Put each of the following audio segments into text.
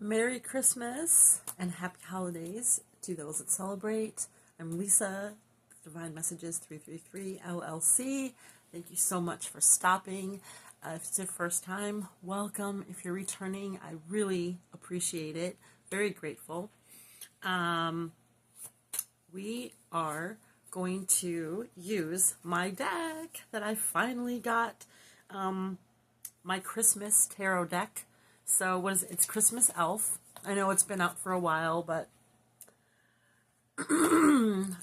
Merry Christmas and Happy Holidays to those that celebrate. I'm Lisa, Divine Messages 333 LLC. Thank you so much for stopping. If it's your first time, welcome. If you're returning, I really appreciate it. Very grateful. We are going to use my deck that I finally got, my Christmas tarot deck. So what is it? It's Christmas Elf. I know it's been out for a while, but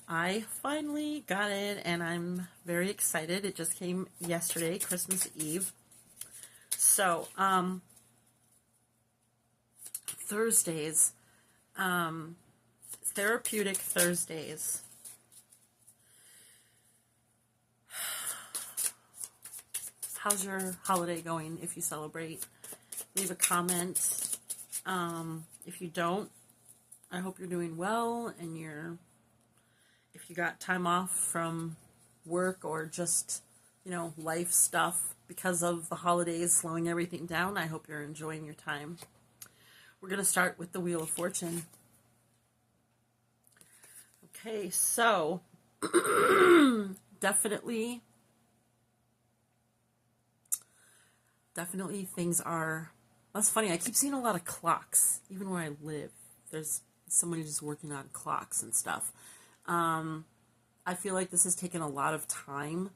I finally got it and I'm very excited. It just came yesterday, Christmas Eve. So, Thursdays, therapeutic Thursdays. How's your holiday going if you celebrate? Leave a comment. If you don't, I hope you're doing well and if you got time off from work or just, life stuff because of the holidays slowing everything down, I hope you're enjoying your time. We're going to start with the Wheel of Fortune. Okay, so definitely things are. That's funny. I keep seeing a lot of clocks, even where I live. There's somebody just working on clocks and stuff. I feel like this has taken a lot of time.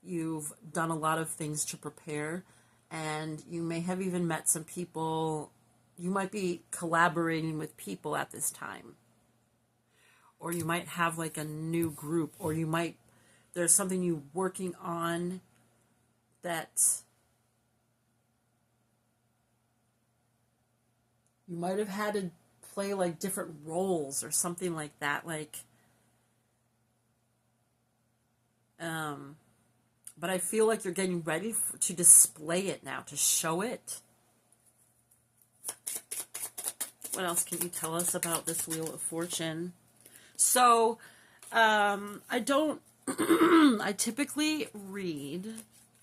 You've done a lot of things to prepare, and you may have even met some people. You might be collaborating with people at this time. Or you might have like a new group, or there's something you're working on that you might have had to play like different roles or something like that. But I feel like you're getting ready to display it now, to show it. What else can you tell us about this Wheel of Fortune? So, I don't, I typically read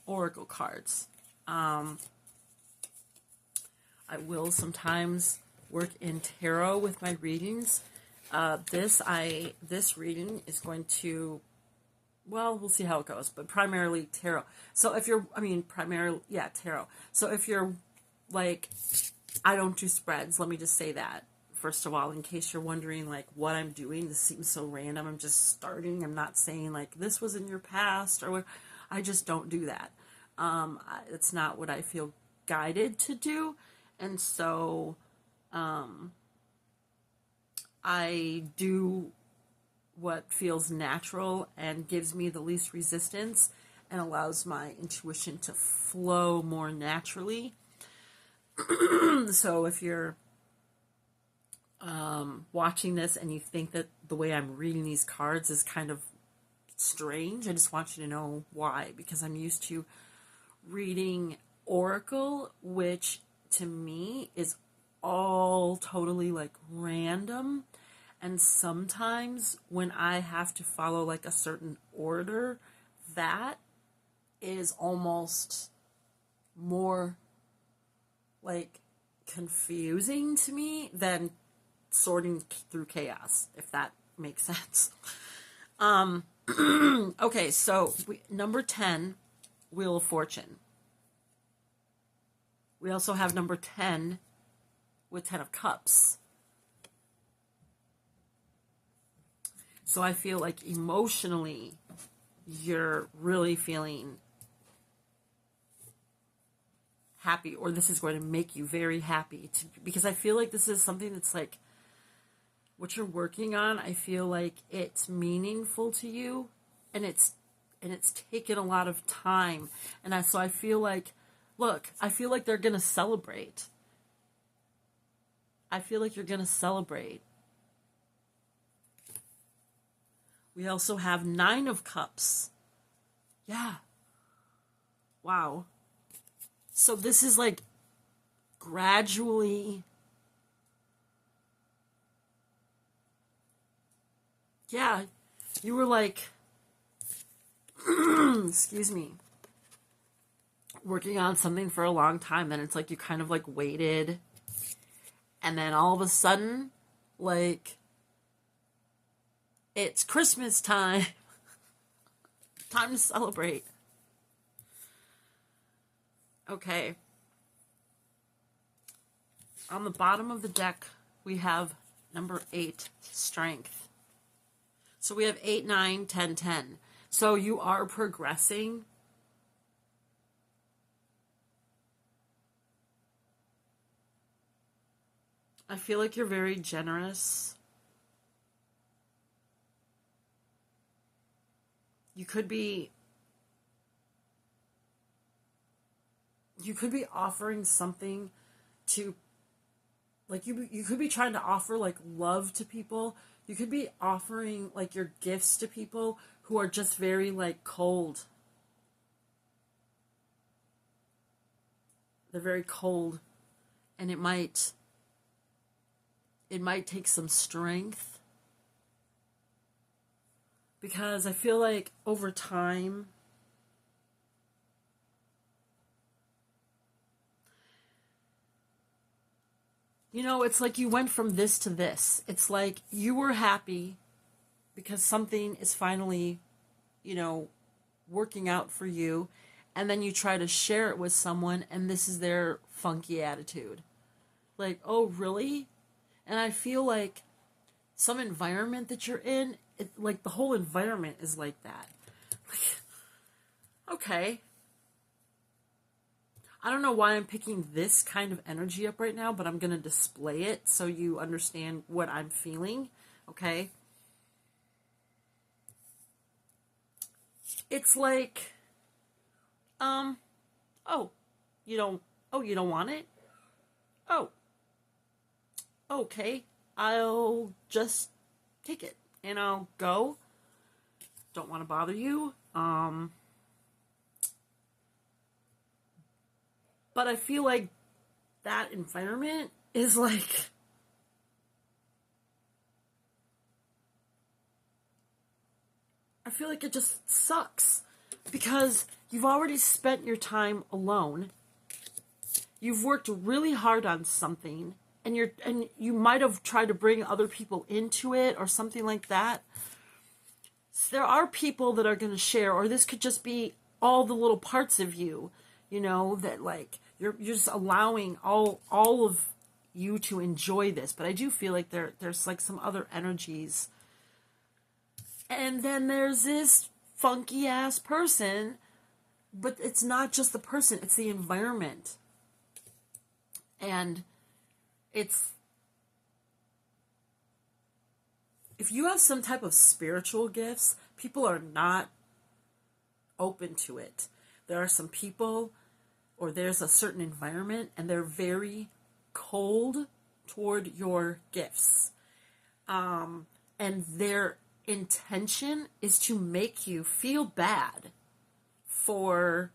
oracle cards. I will sometimes work in tarot with my readings. This reading is going to, we'll see how it goes, but primarily tarot. So if you're, tarot. So if you're like, I don't do spreads, let me just say that. First of all, in case you're wondering what I'm doing, this seems so random. I'm just starting. I'm not saying this was in your past or what. I just don't do that. It's not what I feel guided to do. And so, I do what feels natural and gives me the least resistance and allows my intuition to flow more naturally. So if you're watching this and you think that the way I'm reading these cards is kind of strange, I just want you to know why. Because I'm used to reading oracle, which to me is all totally random. And sometimes when I have to follow a certain order, that is almost more confusing to me than sorting through chaos, if that makes sense. Okay, so number 10, Wheel of Fortune. We also have number 10 with 10 of Cups. So I feel like emotionally you're really feeling happy, or this is going to make you very happy because I feel like this is something that's what you're working on. I feel like it's meaningful to you, and it's taken a lot of time, and so I feel like, look, I feel like they're gonna celebrate. I feel like you're gonna celebrate. We also have 9 of Cups. Yeah. Wow. So this is gradually, you were excuse me, working on something for a long time, and it's you kind of waited, And then all of a sudden, like, it's Christmas time. Time to celebrate. Okay. On the bottom of the deck, we have number 8, strength. So we have 8, 9, 10, 10. So you are progressing. I feel like you're very generous. You could be offering something to, like, you could be trying to offer like love to people. You could be offering like your gifts to people who are just very like cold. They're very cold, and it might take some strength, because I feel like over time, you know, it's like you went from this to this. It's like you were happy because something is finally, you know, working out for you, and then you try to share it with someone, and this is their funky attitude. Like, oh, really? And I feel like some environment that you're in, like the whole environment is like that. Like, okay. I don't know why I'm picking this kind of energy up right now, but I'm going to display it so you understand what I'm feeling, okay? It's like, you don't want it? Oh, okay, I'll just take it and I'll go. Don't want to bother you. But I feel like that environment is like, I feel like it just sucks, because you've already spent your time alone. You've worked really hard on something, and you might have tried to bring other people into it or something like that. So there are people that are going to share, or this could just be all the little parts of you, you know, that like you're just allowing all of you to enjoy this. But I do feel like there's like some other energies. And then there's this funky ass person, but it's not just the person, it's the environment. And it's, if you have some type of spiritual gifts, people are not open to it. There are some people, or there's a certain environment, and they're very cold toward your gifts. And their intention is to make you feel bad for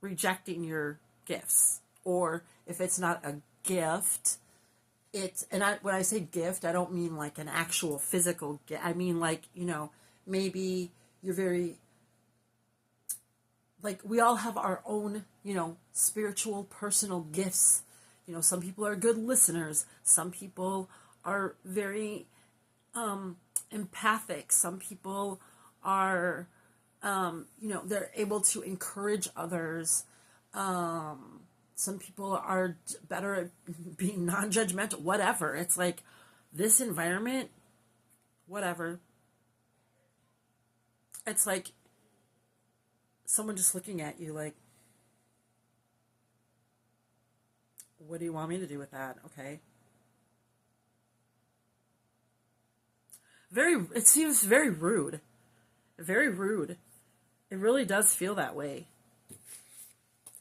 rejecting your gifts. Or if it's not a gift, when I say gift, I don't mean like an actual physical gift. I mean like, you know, maybe you're very, like, we all have our own, you know, spiritual, personal gifts. You know, some people are good listeners. Some people are very empathic. Some people are, you know, they're able to encourage others. Some people are better at being non-judgmental, whatever. It's like this environment, whatever. It's like someone just looking at you like, what do you want me to do with that? Okay. It seems very rude. Very rude. It really does feel that way.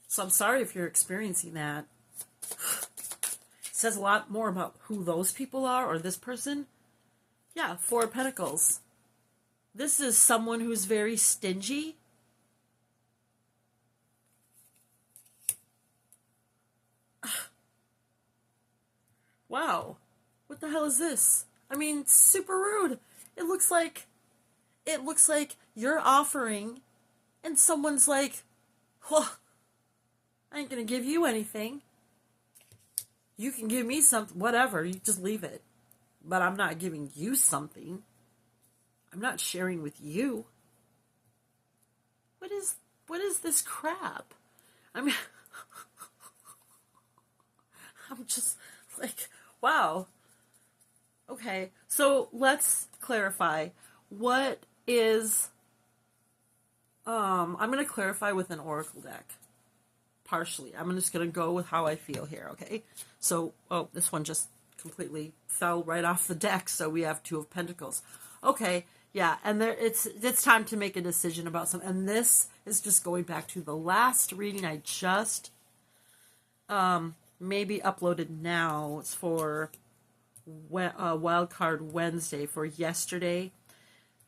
So I'm sorry if you're experiencing that. It says a lot more about who those people are, or this person. Yeah, 4 of Pentacles. This is someone who's very stingy. Wow. What the hell is this? I mean, super rude. It looks like you're offering, and someone's like, well, I ain't gonna give you anything. You can give me something, whatever, you just leave it. But I'm not giving you something. I'm not sharing with you. What is this crap? I mean, I'm just like, wow. Okay, so let's clarify. What is, I'm going to clarify with an oracle deck. Partially. I'm just going to go with how I feel here, okay? So, oh, this one just completely fell right off the deck, so we have Two of Pentacles. Okay, yeah, and there it's time to make a decision about something. And this is just going back to the last reading I just maybe uploaded now. It's for Wildcard Wednesday for yesterday.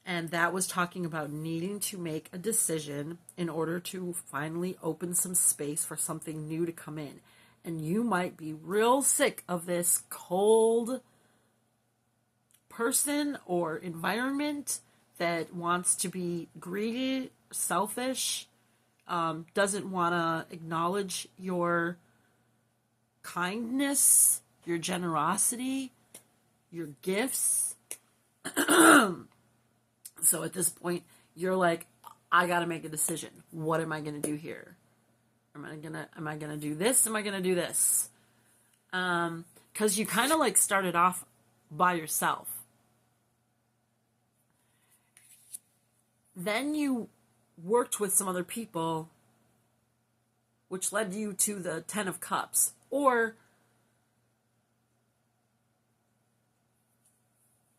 And that was talking about needing to make a decision in order to finally open some space for something new to come in. And you might be real sick of this cold person or environment that wants to be greedy, selfish, doesn't want to acknowledge your kindness, your generosity, your gifts. So at this point, you're like, I got to make a decision. What am I going to do here? Am I going to do this? Am I going to do this? Because you kind of like started off by yourself. Then you worked with some other people, which led you to the Ten of Cups. Or,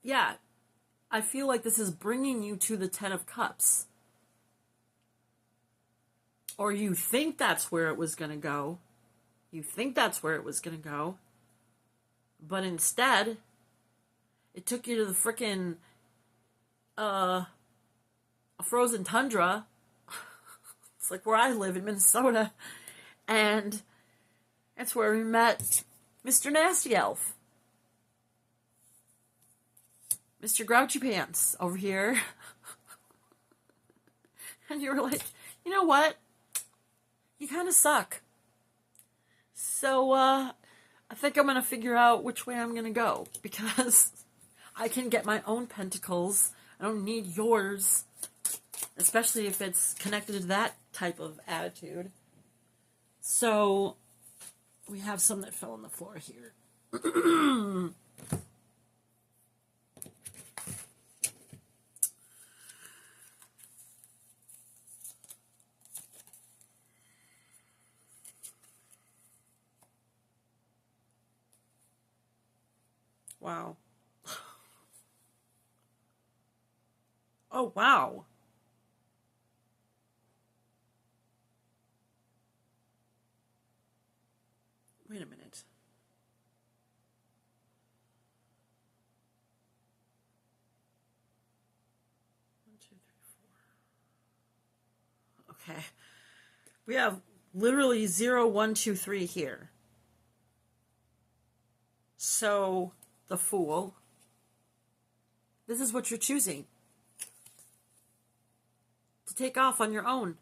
yeah, I feel like this is bringing you to the Ten of Cups. Or you think that's where it was going to go. You think that's where it was going to go. But instead, it took you to the frickin' a frozen tundra. It's like where I live in Minnesota. And that's where we met Mr. Nasty Elf. Mr. Grouchy Pants over here. And you were like, you know what? You kind of suck. So, I think I'm going to figure out which way I'm going to go. Because I can get my own pentacles. I don't need yours. Especially if it's connected to that type of attitude. So, we have some that fell on the floor here. Wow. Oh, wow. Wait a minute. One, two, three, four. Okay. We have literally 0, 1, 2, 3 here. So, the Fool. This is what you're choosing. To take off on your own.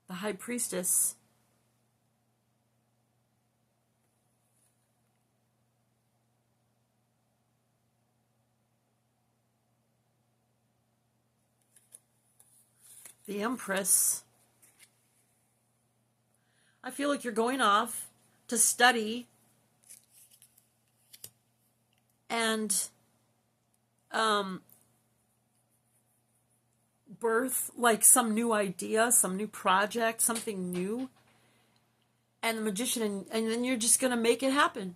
The High Priestess. The Empress. I feel like you're going off to study and birth like some new idea, some new project, something new. And the Magician, and then you're just going to make it happen.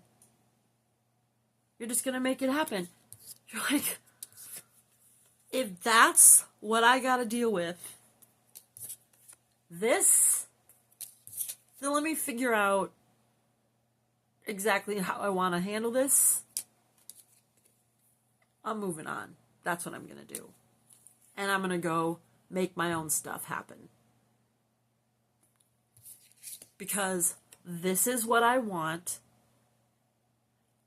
You're just going to make it happen. You're like, if that's what I got to deal with, then let me figure out exactly how I want to handle this. I'm moving on. That's what I'm going to do. And I'm going to go make my own stuff happen. Because this is what I want.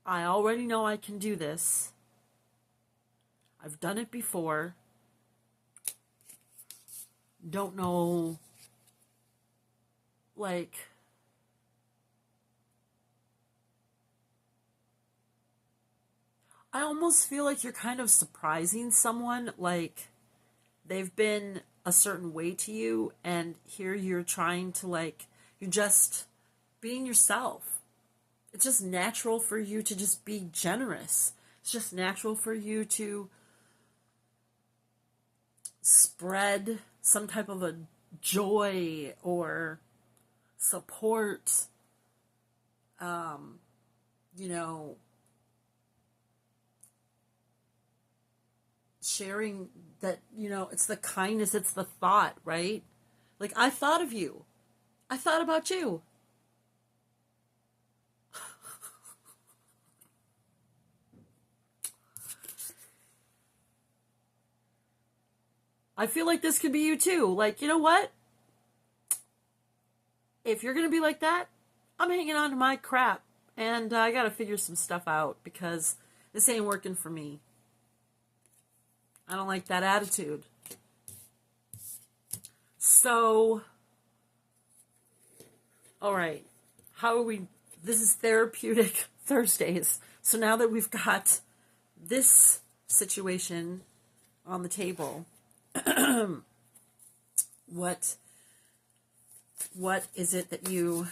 I already know I can do this. I've done it before. Don't know like, I almost feel like you're kind of surprising someone, like they've been a certain way to you, and here you're trying to, like, you're just being yourself. It's just natural for you to just be generous. It's just natural for you to spread some type of a joy or support, you know, sharing that, you know, it's the kindness, it's the thought, right? Like, I thought of you. I thought about you. I feel like this could be you too. Like, you know what? If you're going to be like that, I'm hanging on to my crap. And I got to figure some stuff out because this ain't working for me. I don't like that attitude. So, all right. How are we? This is Therapeutic Thursdays. So now that we've got this situation on the table, what is it that you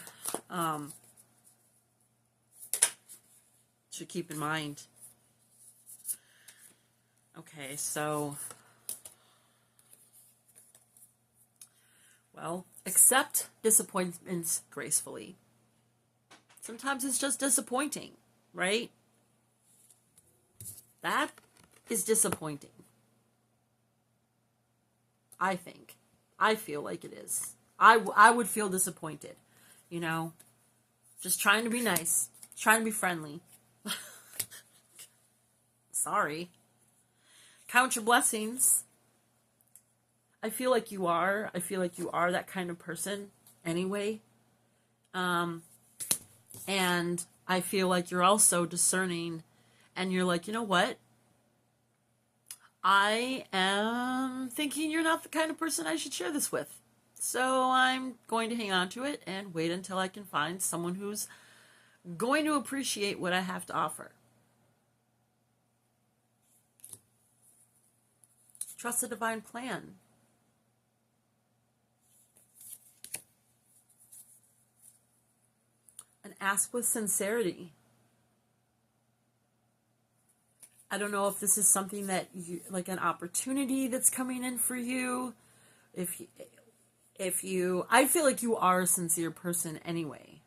should keep in mind? Okay, so, well, accept disappointments gracefully. Sometimes it's just disappointing, right? That is disappointing. I think. I feel like it is. I would feel disappointed, you know? Just trying to be nice. Trying to be friendly. Sorry. Count your blessings. I feel like you are. I feel like you are that kind of person anyway. And I feel like you're also discerning, and you're like, you know what? I am thinking you're not the kind of person I should share this with. So I'm going to hang on to it and wait until I can find someone who's going to appreciate what I have to offer. Trust the divine plan. And ask with sincerity. I don't know if this is something that you, like an opportunity that's coming in for you. If you, I feel like you are a sincere person anyway.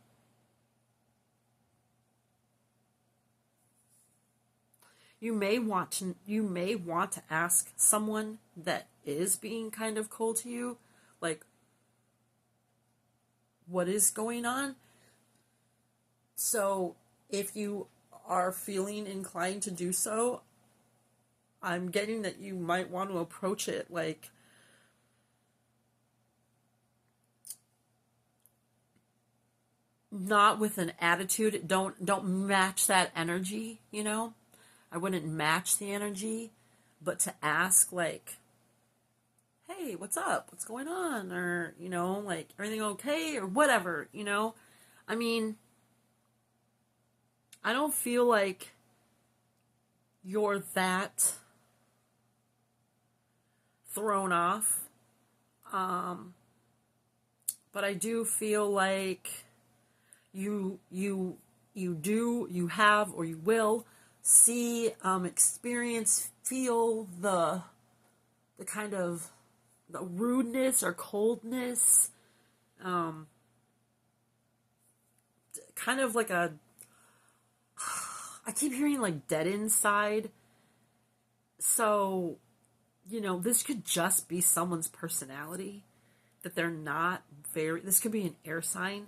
You may want to ask someone that is being kind of cold to you, like, what is going on? So if you are feeling inclined to do so, I'm getting that you might want to approach it like, not with an attitude. Don't match that energy, you know? I wouldn't match the energy, but to ask, like, hey, what's up? What's going on? Or, you know, like, everything okay? Or whatever, you know? I mean, I don't feel like you're that thrown off. But I do feel like you have, or you will see, experience, feel the kind of the rudeness or coldness, kind of like I keep hearing like dead inside. So, you know, this could just be someone's personality, that they're not this could be an air sign.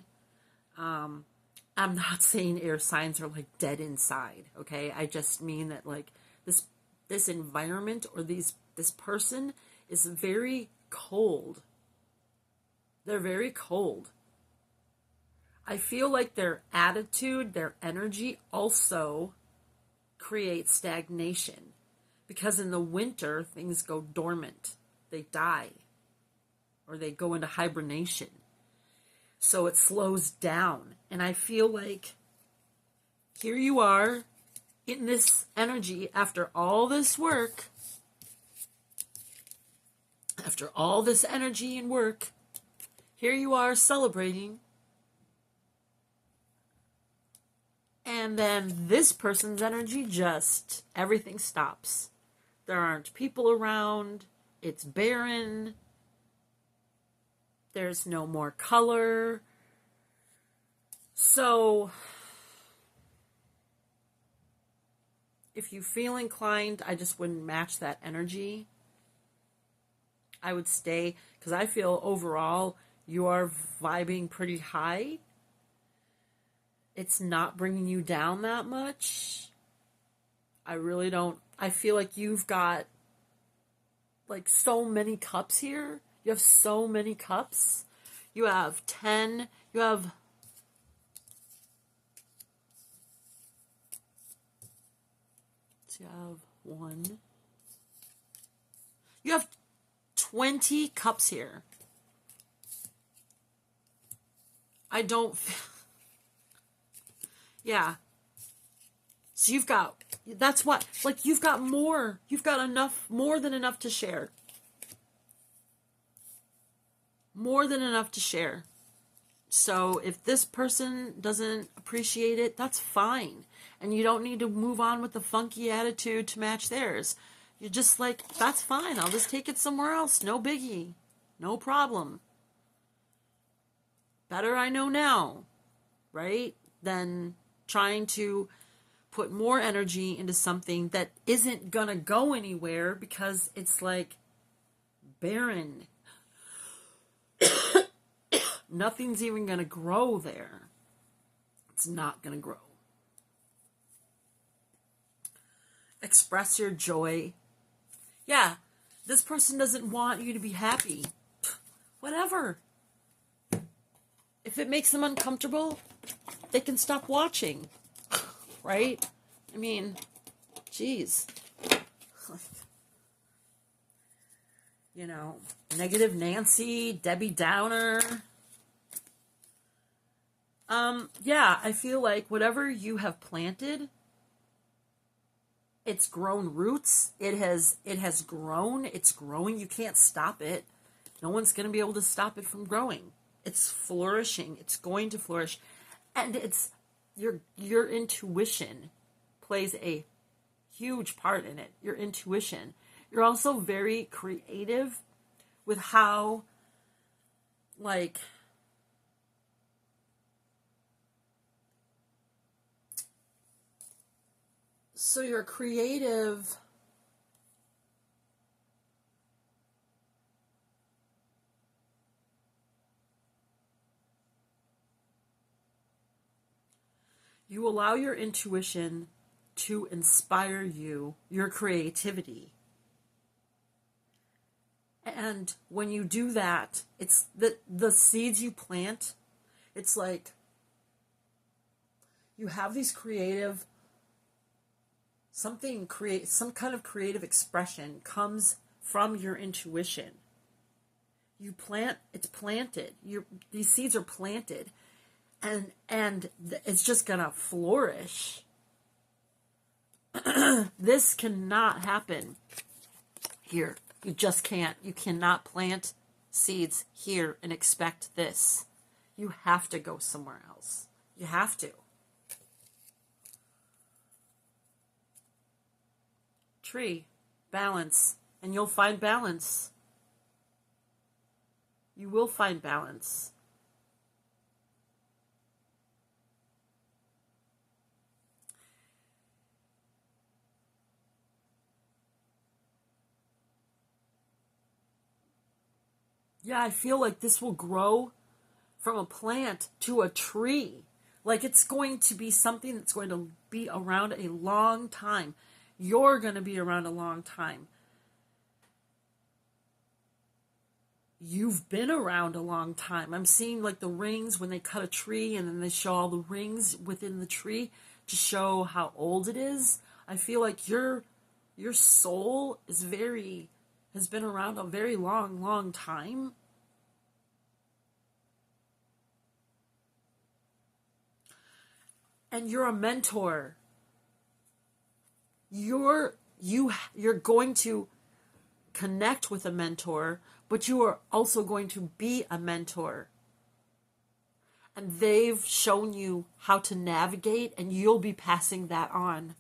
I'm not saying air signs are like dead inside, okay? I just mean that, like, this environment or this person is very cold. They're very cold. I feel like their attitude, their energy also creates stagnation, because in the winter things go dormant. They die, or they go into hibernation. So it slows down. And I feel like here you are in this energy after all this work, after all this energy and work, here you are celebrating. And then this person's energy just, everything stops. There aren't people around. It's barren. There's no more color. So, if you feel inclined, I just wouldn't match that energy. I would stay, because I feel overall you are vibing pretty high. It's not bringing you down that much. I really don't. I feel like you've got like so many cups here. You have so many cups. You have 10. You have... So you have 1. You have 20 cups here. I don't... Yeah. So you've got... That's what... Like, you've got more. You've got enough... More than enough to share. More than enough to share. So if this person doesn't appreciate it, that's fine. And you don't need to move on with the funky attitude to match theirs. You're just like, that's fine. I'll just take it somewhere else. No biggie. No problem. Better I know now, right? Than trying to put more energy into something that isn't gonna go anywhere because it's like barren. Nothing's even gonna grow there. It's not gonna grow. Express your joy. Yeah, this person doesn't want you to be happy. Whatever. If it makes them uncomfortable, they can stop watching. Right? I mean, geez. You know, negative Nancy, Debbie Downer. Yeah, I feel like whatever you have planted, it's grown roots. It has grown. It's growing. You can't stop it. No one's going to be able to stop it from growing. It's flourishing. It's going to flourish. And it's your intuition plays a huge part in it. Your intuition. You're also very creative with how, like, so you're creative. You allow your intuition to inspire you, your creativity. And when you do that, it's the seeds you plant, it's like you have these creative, some kind of creative expression comes from your intuition. You plant, it's planted. These seeds are planted, and it's just gonna flourish. This cannot happen here. You just can't. You cannot plant seeds here and expect this. You have to go somewhere else. You have to. Tree, balance, and you'll find balance. You will find balance. Yeah, I feel like this will grow from a plant to a tree. Like it's going to be something that's going to be around a long time. You're going to be around a long time. You've been around a long time. I'm seeing like the rings when they cut a tree and then they show all the rings within the tree to show how old it is. I feel like your soul has been around a very long, long time. And you're a mentor. You're going to connect with a mentor, but you are also going to be a mentor. And they've shown you how to navigate, and you'll be passing that on.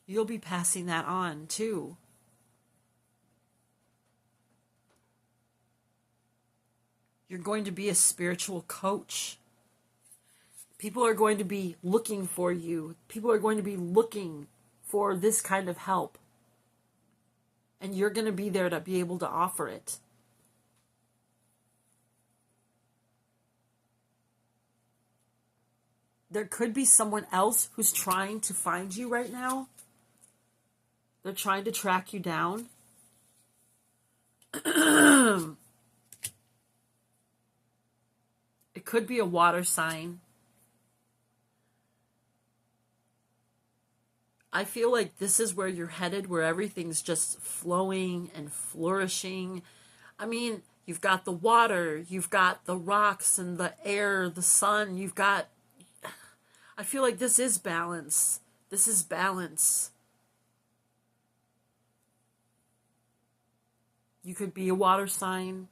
You'll be passing that on too. You're going to be a spiritual coach. People are going to be looking for you. People are going to be looking for this kind of help. And you're going to be there to be able to offer it. There could be someone else who's trying to find you right now. They're trying to track you down. It could be a water sign. I feel like this is where you're headed, where everything's just flowing and flourishing. I mean, you've got the water, you've got the rocks and the air, the sun, you've got... I feel like this is balance. This is balance. You could be a water sign.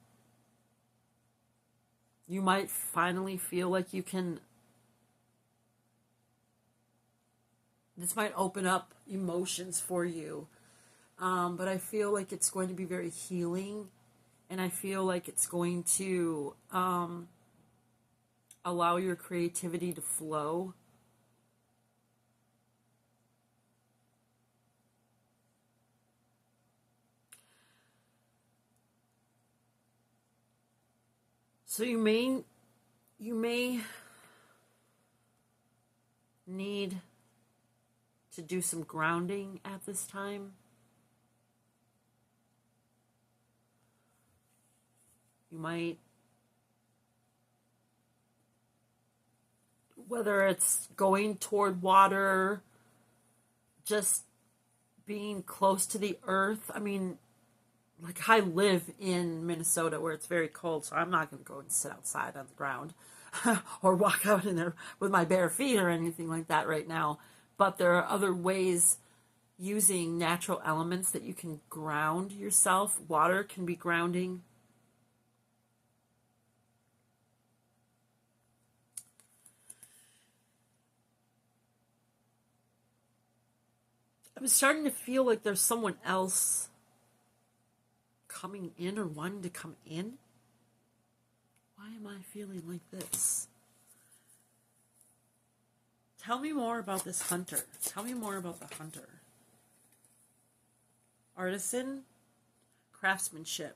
You might finally feel like you can... This might open up emotions for you. But I feel like it's going to be very healing. And I feel like it's going to allow your creativity to flow. So you may need to do some grounding at this time. You might, whether it's going toward water, just being close to the earth. I mean, like, I live in Minnesota where it's very cold, so I'm not going to go and sit outside on the ground or walk out in there with my bare feet or anything like that right now. But there are other ways using natural elements that you can ground yourself. Water can be grounding. I'm starting to feel like there's someone else coming in or wanting to come in. Why am I feeling like this? Tell me more about this hunter. Tell me more about the hunter. Artisan, craftsmanship.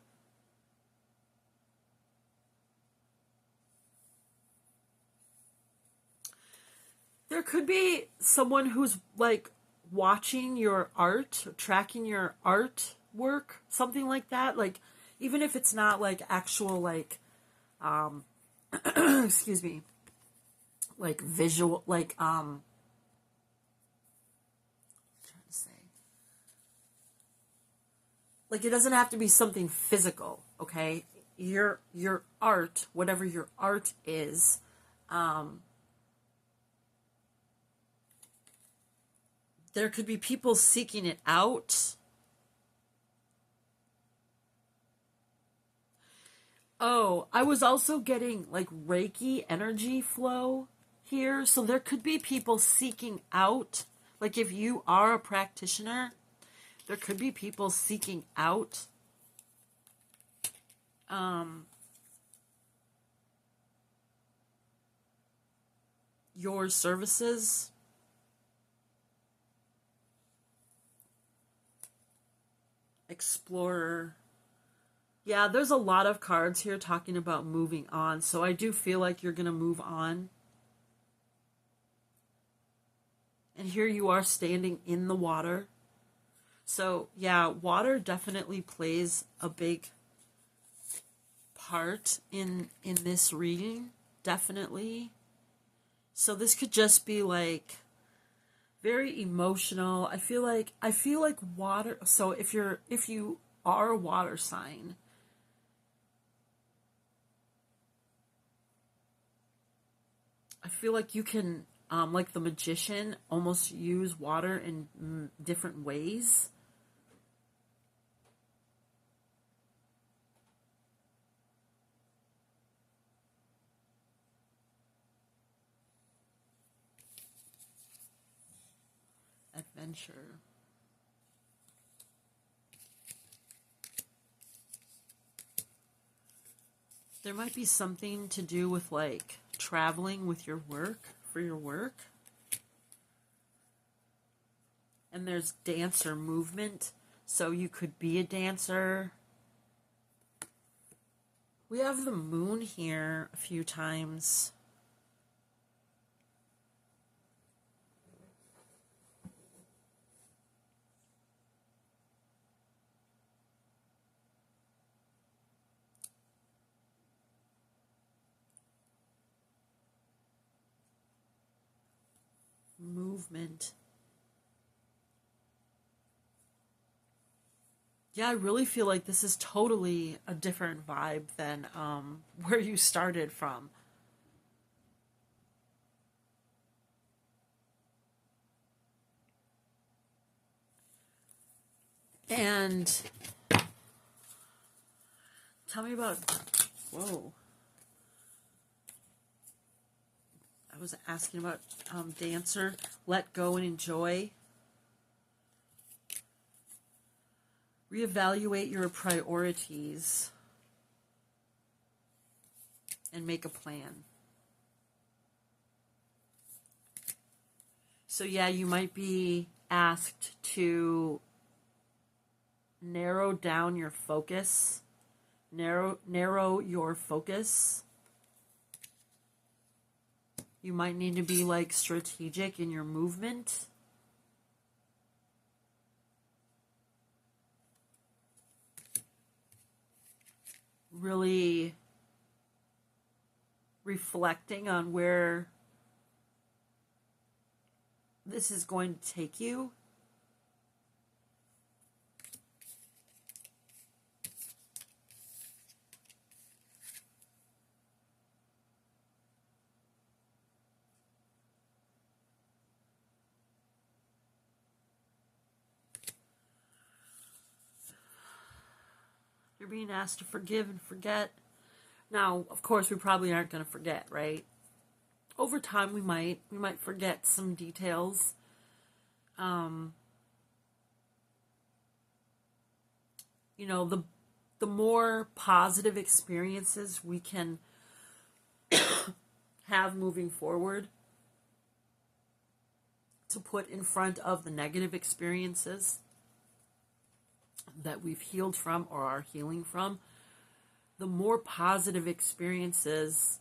There could be someone who's like watching your art, or tracking your artwork, something like that. Like, even if it's not like actual, like, excuse me, like visual, like, I'm trying to say, like, it doesn't have to be something physical, okay? Your art, whatever your art is, there could be people seeking it out. Oh, I was also getting like Reiki energy flow here. So there could be people seeking out, like if you are a practitioner, there could be people seeking out your services. Explorer. Yeah, there's a lot of cards here talking about moving on. So I do feel like you're going to move on. And here you are standing in the water. So yeah, water definitely plays a big part in this reading. Definitely. So this could just be like very emotional. I feel like water. So if you are a water sign, I feel like you can like the magician, almost use water in different ways. Adventure. There might be something to do with like traveling with your work, for your work. And there's dancer movement, so you could be a dancer. We have the moon here a few times. Movement. Yeah, I really feel like this is totally a different vibe than where you started from. And tell me about, whoa. I was asking about dancer, let go and enjoy. Reevaluate your priorities and make a plan. So yeah, you might be asked to narrow down your focus, narrow your focus. You might need to be like strategic in your movement. Really reflecting on where this is going to take you. You're being asked to forgive and forget. Now, of course, we probably aren't going to forget, right? Over time, we might forget some details. You know, the more positive experiences we can have moving forward to put in front of the negative experiences that we've healed from or are healing from, the more positive experiences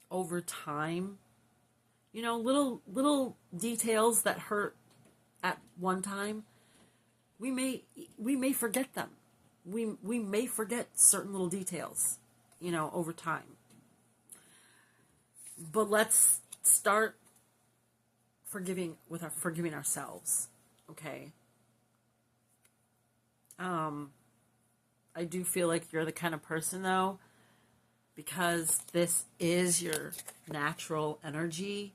over time, you know, little details that hurt at one time, we may forget them. We may forget certain little details, you know, over time. But let's start forgiving ourselves. Okay. I do feel like you're the kind of person, though, because this is your natural energy.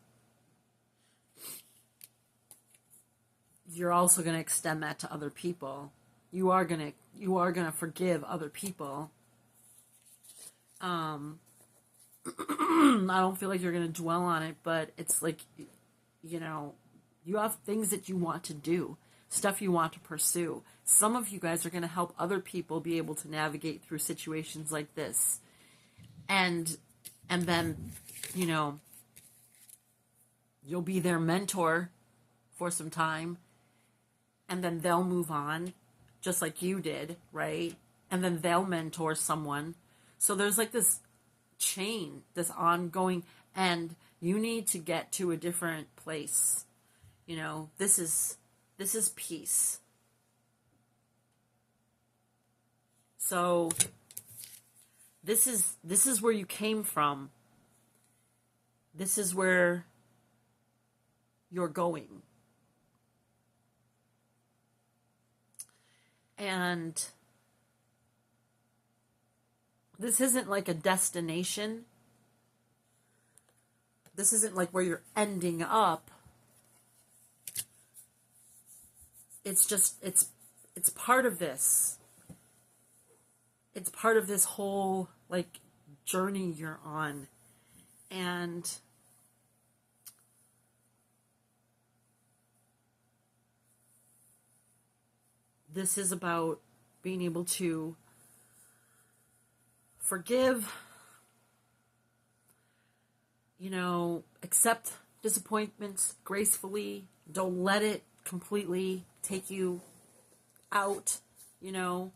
You're also going to extend that to other people. You are going to forgive other people. I don't feel like you're going to dwell on it, but it's like, you know, you have things that you want to do, stuff you want to pursue. Some of you guys are going to help other people be able to navigate through situations like this. And then, you know, you'll be their mentor for some time, and then they'll move on just like you did, right? And then they'll mentor someone. So there's like this chain, this ongoing, and you need to get to a different place. You know, this is peace. So this is where you came from. This is where you're going. And this isn't like a destination. this isn't like where you're ending up. It's just, it's part of this. It's part of this whole, like, journey you're on. And this is about being able to forgive, accept disappointments gracefully. Don't let it completely take you out, don't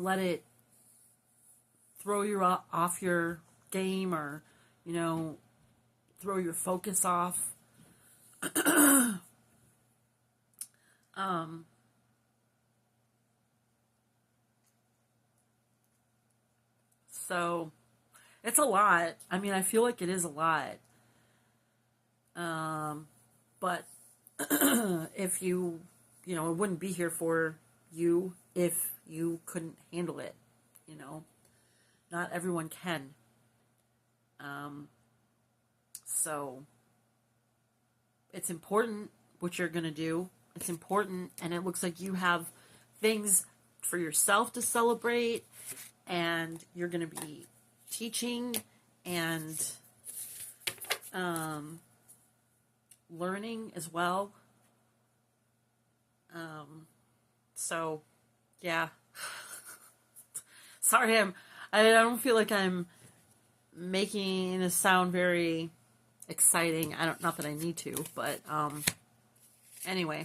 let it throw you off your game, or, throw your focus off. So it's a lot. I mean, I feel like it is a lot. But if you, it wouldn't be here for you if you couldn't handle it, Not everyone can. So it's important what you're going to do. It's important, and it looks like you have things for yourself to celebrate, and you're going to be teaching and learning as well. So, yeah. Sorry, I don't feel like I'm making this sound very exciting. Not that I need to, but anyway.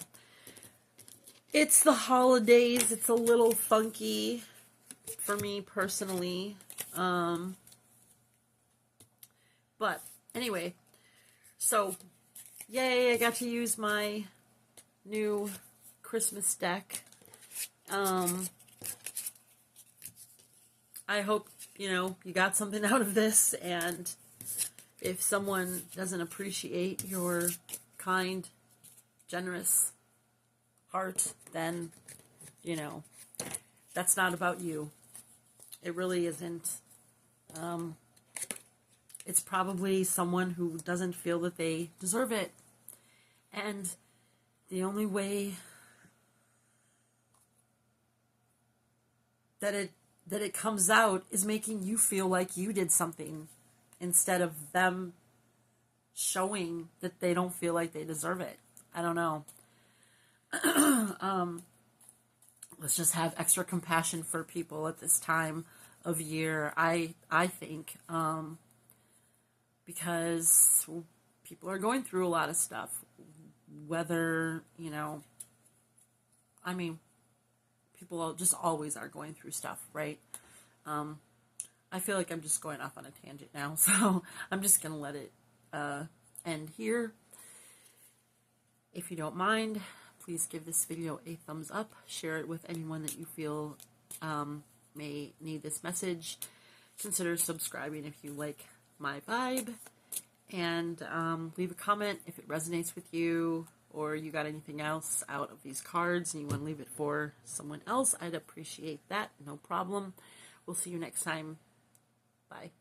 It's the holidays. It's a little funky for me personally. But anyway, so yay, I got to use my new Christmas deck. I hope, you got something out of this, and if someone doesn't appreciate your kind, generous heart, then, that's not about you. It really isn't. It's probably someone who doesn't feel that they deserve it. And the only way that it comes out is making you feel like you did something, instead of them showing that they don't feel like they deserve it. I don't know. Let's just have extra compassion for people at this time of year, I think, because people are going through a lot of stuff, whether, people just always are going through stuff, right? I feel like I'm just going off on a tangent now, so I'm just going to let it end here. If you don't mind, please give this video a thumbs up. Share it with anyone that you feel may need this message. Consider subscribing if you like my vibe. And leave a comment if it resonates with you, or you got anything else out of these cards and you want to leave it for someone else. I'd appreciate that. No problem. We'll see you next time. Bye.